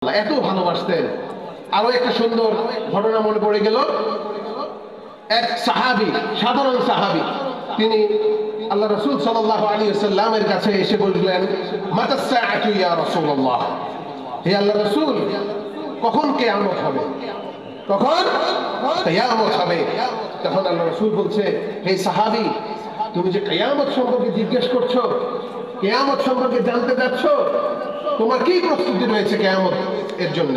এত ভালোবাসতেন। আরো একটা সুন্দর ঘটনা মনে পড়ে গেল। এক সাহাবী, সাধারণ সাহাবী, তিনি আল্লাহ রাসূল সাল্লাল্লাহু আলাইহি ওয়াসাল্লামের কাছে এসে বললেন, মাতাস সাআতু ইয়া রাসূলুল্লাহ, হে আল্লাহ রাসূল, কখন কিয়ামত হবে, কখন কিয়ামত হবে? তখন আল্লাহ রাসূল বলছে, হে সাহাবী, তুমি যে কিয়ামত সম্পর্কে জিজ্ঞেস করছো, কিয়ামত সম্পর্কে জানতে যাচ্ছ, তোমার কি প্রস্তুতি রয়েছে কিয়ামত এর জন্য?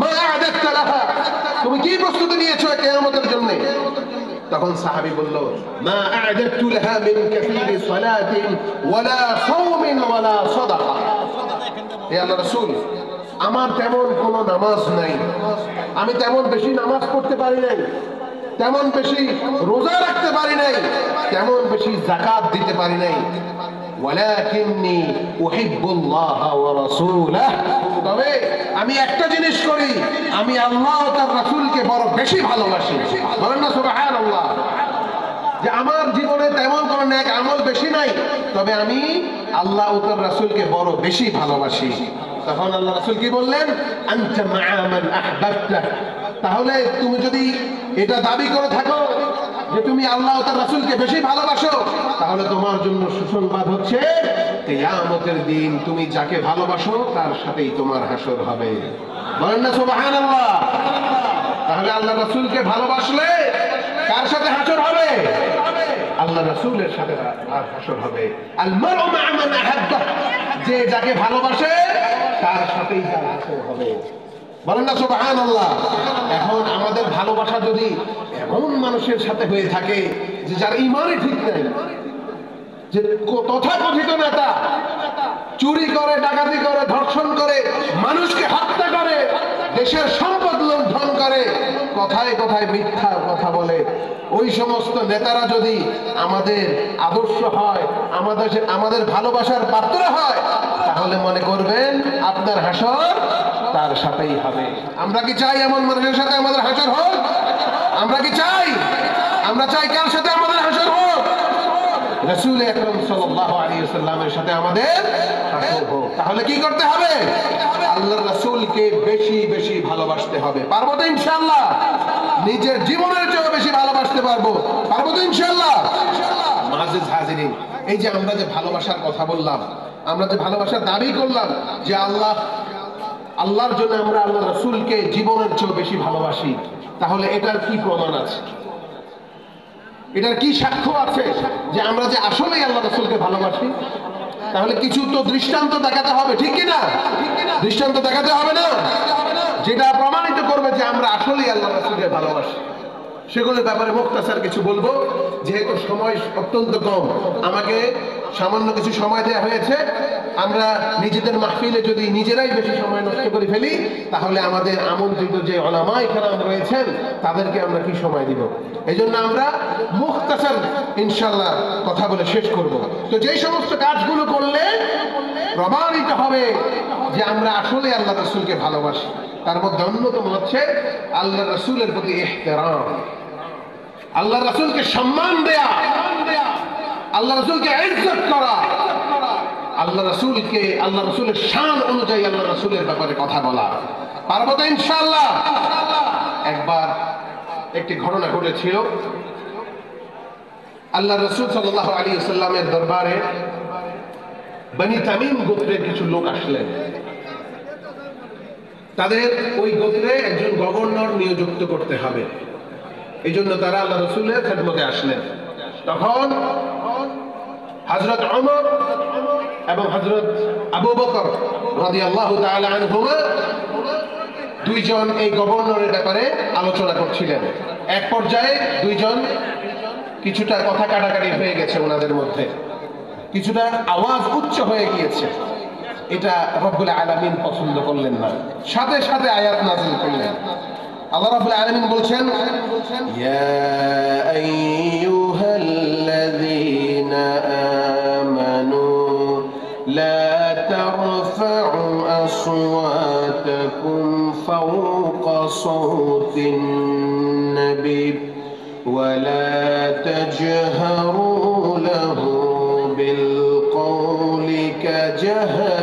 মা আ'দাদতা লাহা, তুমি কি প্রস্তুতি নিয়েছো কিয়ামতের জন্য? তখন সাহাবী বলল, মা আ'দাদতু লাহা মিন কাসীরি সালাতিন ওয়ালা সাওমিন ওয়ালা সাদাকা। হে আল্লাহর রাসূল, আমার তেমন কোনো নামাজ নাই, আমি তেমন বেশি নামাজ পড়তে পারি নাই, তেমন বেশি রোজা রাখতে পারি নাই, তেমন বেশি যাকাত দিতে পারি নাই, ওয়ালাকিন্নী উহিব্বুল্লাহ ওয়া রাসূলাহ, তবে আমি একটা জিনিস করি, আমি আল্লাহ ও তার রাসূলকে বড় বেশি ভালোবাসি। বলেন না সুবহানাল্লাহ। যে আমার জীবনে তেমন কোনো নেক আমল বেশি নাই, তবে আমি আল্লাহ ও তার রাসূলকে বড় বেশি ভালোবাসি। তখন আল্লাহ রাসূল কি বললেন? আনতা মা'a মান আহবাবতা, তাহলে তুমি যদি এটা দাবি করে থাকো যে তুমি আল্লাহ ও তার রাসূলকে বেশি ভালোবাসো, তাহলে তোমার জন্য সুসংবাদ হচ্ছে কিয়ামতের দিন তুমি যাকে ভালোবাসো তার সাথেই তোমার হাসর হবে। বলেন না সুবহানাল্লাহ। তাহলে আল্লাহ রাসূলকে ভালোবাসলে কার সাথে হাসর হবে? আল্লাহ রাসূলের সাথে হাসর হবে। আল মারউ মা'a মান আহাব্বা, যে যাকে ভালোবাসে তার সাথেই তার হাসর হবে। বলেন না সুবহানাল্লাহ। এখন আমাদের ভালোবাসা যদি এমন মানুষের সাথে হয়ে থাকে যে যার ঈমানই ঠিক নাই, যে তথাকথিত নেতা, চুরি করে, ডাকাতি করে, ধর্ষণ করে, মানুষকে হত্যা করে, দেশের সম্পদ লুণ্ঠন করে, কথায় কথায় মিথ্যা কথা বলে, ওই সমস্ত নেতারা যদি আমাদের আদর্শ হয়, আমাদের ভালোবাসার পাত্র হয়, তাহলে মনে করবেন আপনার হাসর তার সাথেই হবে। আমরা কি চাই এমন মানুষের সাথে আমাদের হাসর হোক? আমরা কি চাই? আমরা চাই কার সাথে আমাদের হাসর হোক? রাসূল আকরাম সাল্লাল্লাহু আলাইহি ওয়াসাল্লামের সাথে আমাদের হাসর হোক। তাহলে কি করতে হবে? আল্লাহর রাসূলকে বেশি বেশি ভালোবাসতে হবে। পারবো তো ইনশাআল্লাহ? নিজের জীবনের চেয়ে বেশি ভালোবাসতে পারবো তো ইনশাআল্লাহ? মুআজ্জিজ হাজিরিন, এই যে আমরা যে ভালোবাসার কথা বললাম, আমরা যে ভালোবাসার দাবি করলাম যে আল্লাহর জন্য আমরা আল্লাহ রাসূলকে জীবনের চেয়ে বেশি ভালোবাসি, তাহলে এটার কি প্রমাণ আছে? এটার কি সাক্ষ্য আছে যে আমরা যে আসলেই আল্লাহ রাসূলকে ভালোবাসি? তাহলে কিছু তো দৃষ্টান্ত দেখাতে হবে, ঠিক কি না? দৃষ্টান্ত দেখাতে হবে না, যেটা প্রমাণিত করবে যে আমরা আসলেই আল্লাহ রাসূলকে ভালোবাসি। সেগুলোর ব্যাপারে মুখতাসার কিছু বলবো, যেহেতু সময় অত্যন্ত কম, আমাকে সামান্য কিছু সময় দেওয়া হয়েছে। আমরা নিজেদের মাহফিলে যদি নিজেরাই বেশি সময় নষ্ট করে ফেলি, তাহলে আমাদের আমন্ত্রিত যে উলামায়ে কেরাম রয়েছেন তাদেরকে আমরা কি সময় দিব? এই জন্য আমরা মুখতাসার ইনশাআল্লাহ কথা বলে শেষ করব। তো যেই সমস্ত কাজগুলো করলে প্রমাণিত হবে যে আমরা আসলে আল্লাহ রাসূলকে ভালোবাসি, তার মধ্যে অন্যতম হচ্ছে আল্লাহ রাসূলের প্রতি ইহতিরাম, আল্লাহ রাসূলকে সম্মান দেয়া, আল্লাহ রাসূলকে ইজ্জত করা, আল্লাহ রাসূলের শান অনুযায়ী আল্লাহ রাসূলের ব্যাপারে কথা বলা। পারবো তো ইনশাআল্লাহ? একবার একটি ঘটনা ঘটেছিল। আল্লাহ রাসূল সাল্লাল্লাহু আলাইহি ওয়াসাল্লামের দরবারে বনি তামিম গোত্রের কিছু লোক আসলেন। তাদের ওই গোত্রে একজন গভর্নর নিযুক্ত করতে হবে, এই জন্য তারা আল্লাহ রাসূলের খেদমতে আসলেন। তখন হযরত ওমর এবং হযরত আবু বকর রাদিয়াল্লাহু তাআলা আনহুমা দুইজন এই গভর্নরের ব্যাপারে আলোচনা করছিলেন। এক পর্যায়ে দুইজন কিছুটা কথা কাটাকাটি হয়ে গেছে, ওনাদের মধ্যে কিছুটা আওয়াজ উচ্চ হয়ে গিয়েছে। এটা রব্বুল আলামিন পছন্দ করলেন না, সাথে সাথে আয়াত নাযিল করলেন। আল্লাহ রাব্বুল আলামিন বলছেন, ইয়া আইয়ুহাল্লাযীনা আমানু লা তারফা'ু আসওয়াতাকুম ফাওকা সাওতিন নবী ওয়া লা তাজহারু লাহু বিল কওলি কাজহরি